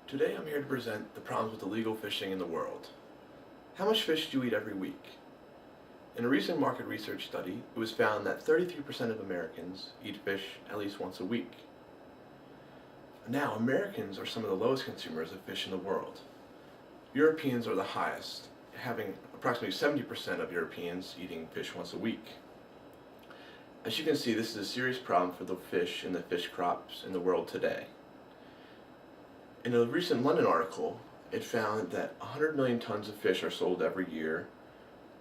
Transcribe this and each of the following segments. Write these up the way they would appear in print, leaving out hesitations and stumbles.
Today I'm here to present the problems with illegal fishing in the world. How much fish do you eat every week? In a recent market research study, it was found that 33% of Americans eat fish at least once a week. Now, Americans are some of the lowest consumers of fish in the world. Europeans are the highest, having approximately 70% of Europeans eating fish once a week. As you can see, this is a serious problem for the fish and the fish crops in the world today. In a recent London article, it found that 100 million tons of fish are sold every year,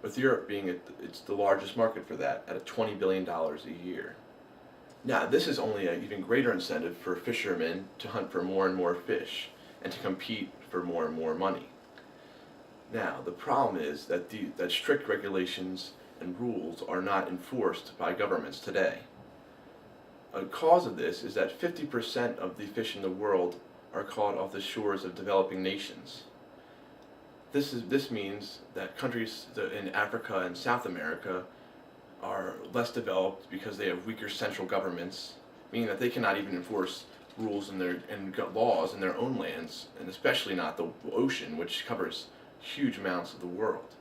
with Europe being it's the largest market for that, at $20 billion a year. Now, this is only an even greater incentive for fishermen to hunt for more and more fish and to compete for more and more money. Now, the problem is that that strict regulations and rules are not enforced by governments today. A cause of this is that 50% of the fish in the world are caught off the shores of developing nations. This means that countries in Africa and South America are less developed because they have weaker central governments, meaning that they cannot even enforce rules and laws in their own lands, and especially not the ocean, which covers huge amounts of the world.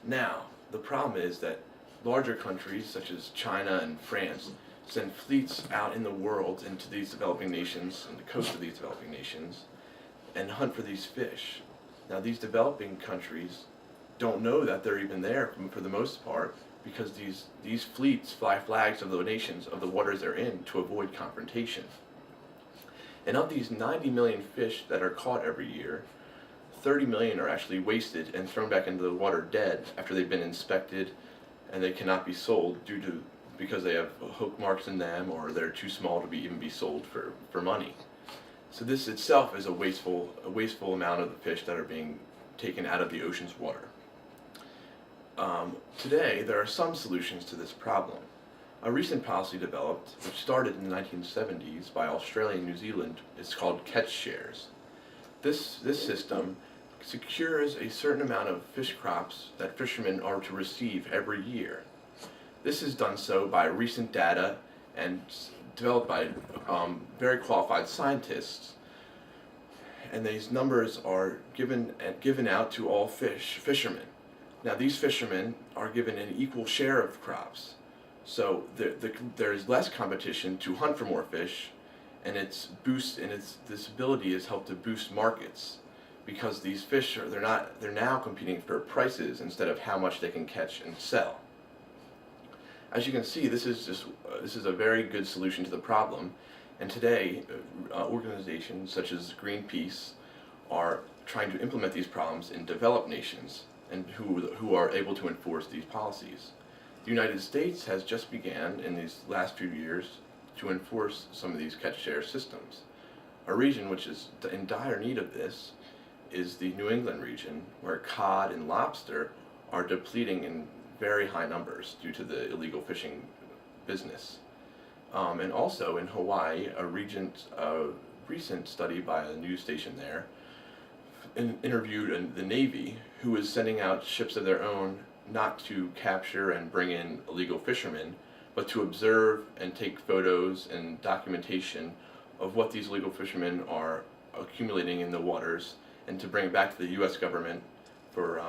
Now, the problem is that larger countries such as China and France send fleets out in the world into these developing nations, and the coast of these developing nations, and hunt for these fish. Now, these developing countries don't know that they're even there for the most part, because these fleets fly flags of the nations, of the waters they're in, to avoid confrontation. And of these 90 million fish that are caught every year, 30 million are actually wasted and thrown back into the water dead after they've been inspected, and they cannot be sold because they have hook marks in them, or they're too small to even be sold for money. So this itself is a wasteful amount of the fish that are being taken out of the ocean's water. Today, there are some solutions to this problem. A recent policy developed, which started in the 1970s by Australia and New Zealand, is called catch shares. This system secures a certain amount of fish crops that fishermen are to receive every year. This is done so by recent data and developed by very qualified scientists. And these numbers are given out to all fishermen. Now, these fishermen are given an equal share of crops. So there is less competition to hunt for more fish, and this ability has helped to boost markets, because these fish they're now competing for prices instead of how much they can catch and sell. As you can see, this is a very good solution to the problem, and today organizations such as Greenpeace are trying to implement these problems in developed nations, and who are able to enforce these policies. The United States has just began in these last few years to enforce some of these catch share systems. A region which is in dire need of this is the New England region, where cod and lobster are depleting in very high numbers due to the illegal fishing business. And also in Hawaii, a recent study by a news station there interviewed the Navy, who is sending out ships of their own not to capture and bring in illegal fishermen, but to observe and take photos and documentation of what these illegal fishermen are accumulating in the waters, and to bring it back to the U.S. government for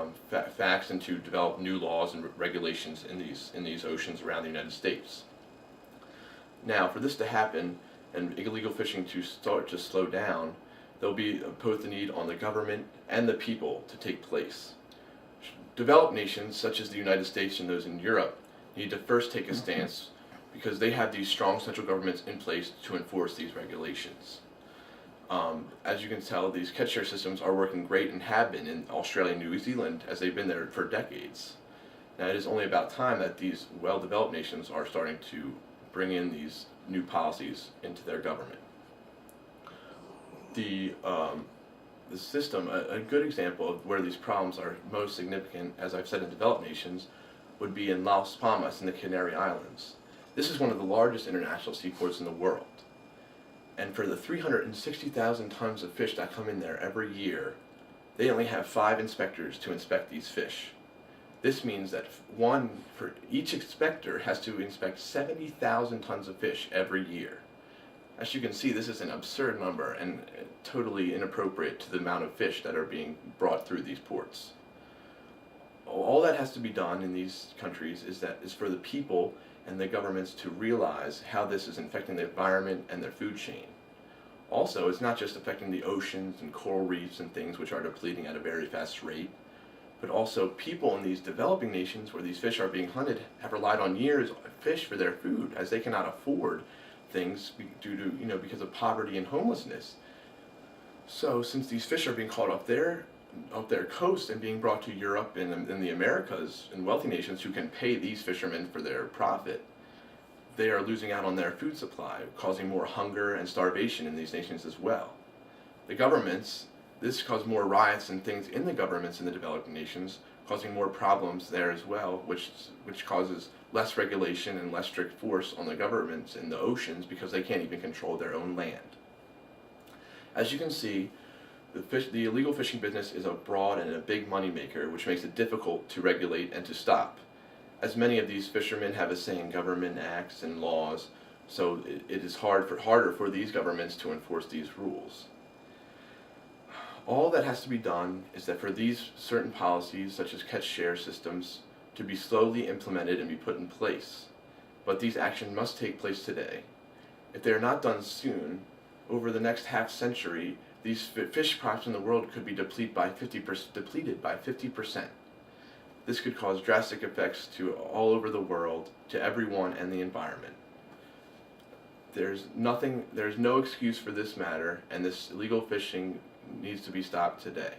facts, and to develop new laws and regulations in these oceans around the United States. Now, for this to happen and illegal fishing to start to slow down, there'll be both the need on the government and the people to take place. Developed nations such as the United States and those in Europe need to first take a stance, because they have these strong central governments in place to enforce these regulations. As you can tell, these catch share systems are working great and have been in Australia and New Zealand, as they've been there for decades. Now, it is only about time that these well-developed nations are starting to bring in these new policies into their government. The system, a good example of where these problems are most significant, as I've said, in developed nations, would be in Las Palmas in the Canary Islands. This is one of the largest international seaports in the world. And for the 360,000 tons of fish that come in there every year, they only have 5 inspectors to inspect these fish. This means that one for each inspector has to inspect 70,000 tons of fish every year. As you can see, this is an absurd number and totally inappropriate to the amount of fish that are being brought through these ports. All that has to be done in these countries is for the people and the governments to realize how this is affecting the environment and their food chain. Also, it's not just affecting the oceans and coral reefs and things which are depleting at a very fast rate, but also people in these developing nations where these fish are being hunted have relied on years of fish for their food, as they cannot afford things due to, because of poverty and homelessness. So since these fish are being caught off their coast and being brought to Europe and the Americas and wealthy nations who can pay these fishermen for their profit, they are losing out on their food supply, causing more hunger and starvation in these nations as well. The governments, this caused more riots and things in the governments in the developing nations, causing more problems there as well, which causes less regulation and less strict force on the governments in the oceans because they can't even control their own land. As you can see, the illegal fishing business is a broad and a big moneymaker, which makes it difficult to regulate and to stop. As many of these fishermen have a say in government acts and laws, so it is harder for these governments to enforce these rules. All that has to be done is that for these certain policies, such as catch-share systems, to be slowly implemented and be put in place. But these actions must take place today. If they are not done soon, over the next half century, these fish crops in the world could be depleted by 50%. This could cause drastic effects to all over the world, to everyone and the environment. There's no excuse for this matter, and this illegal fishing needs to be stopped today.